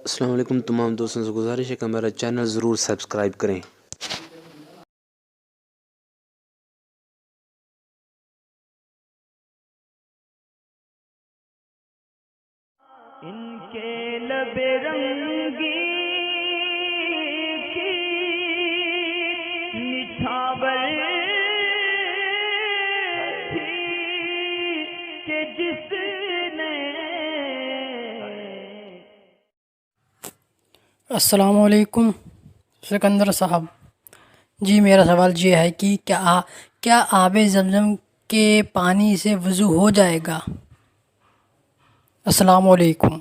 السلام علیکم تمام دوستوں سے گزارش ہے کہ میرا چینل ضرور سبسکرائب کریں۔ ان کے لب رنگی کی نچھاور تھی کہ جس نے السلام علیکم سکندر صاحب جی، میرا سوال یہ ہے کہ کیا آب زمزم کے پانی سے وضو ہو جائے گا؟ السلام علیکم،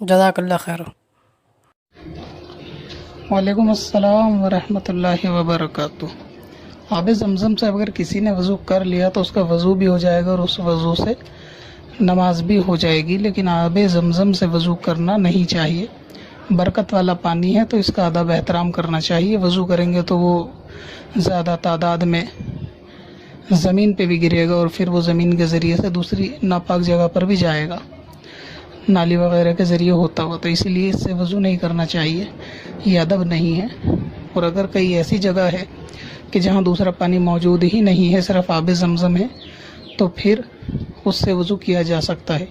جزاک اللہ خیر۔ وعلیکم السلام ورحمۃ اللہ وبرکاتہ۔ آب زمزم سے اگر کسی نے وضو کر لیا تو اس کا وضو بھی ہو جائے گا اور اس وضو سے نماز بھی ہو جائے گی، لیکن آب زمزم سے وضو کرنا نہیں چاہیے۔ برکت والا پانی ہے تو اس کا ادب احترام کرنا چاہیے۔ وضو کریں گے تو وہ زیادہ تعداد میں زمین پہ بھی گرے گا اور پھر وہ زمین کے ذریعے سے دوسری ناپاک جگہ پر بھی جائے گا، نالی وغیرہ کے ذریعے ہوتا ہوا، تو اس لیے اس سے وضو نہیں کرنا چاہیے، یہ ادب نہیں ہے۔ اور اگر کئی ایسی جگہ ہے کہ جہاں دوسرا پانی موجود ہی نہیں ہے، صرف آب زمزم ہے، تو پھر اس سے وضو کیا جا سکتا ہے۔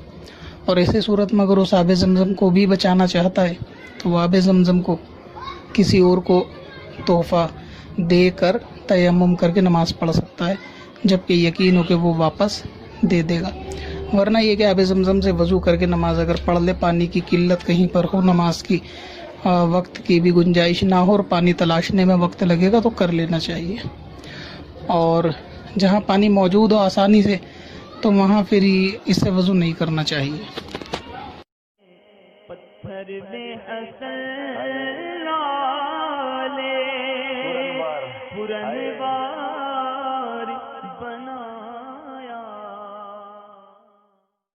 اور ایسی صورت میں اگر اس آب زمزم کو بھی بچانا چاہتا ہے تو وہ آب زمزم کو کسی اور کو تحفہ دے کر تیمم کر کے نماز پڑھ سکتا ہے، جبکہ یقین ہو کہ وہ واپس دے دے گا۔ ورنہ یہ کہ آب زمزم سے وضو کر کے نماز اگر پڑھ لے، پانی کی قلت کہیں پر ہو، نماز کی وقت کی بھی گنجائش نہ ہو اور پانی تلاشنے میں وقت لگے گا، تو کر لینا چاہیے۔ اور جہاں پانی موجود ہو آسانی سے تو وہاں پھر اس سے وضو نہیں کرنا چاہیے۔ پتھر میں حسن لالے پرنوار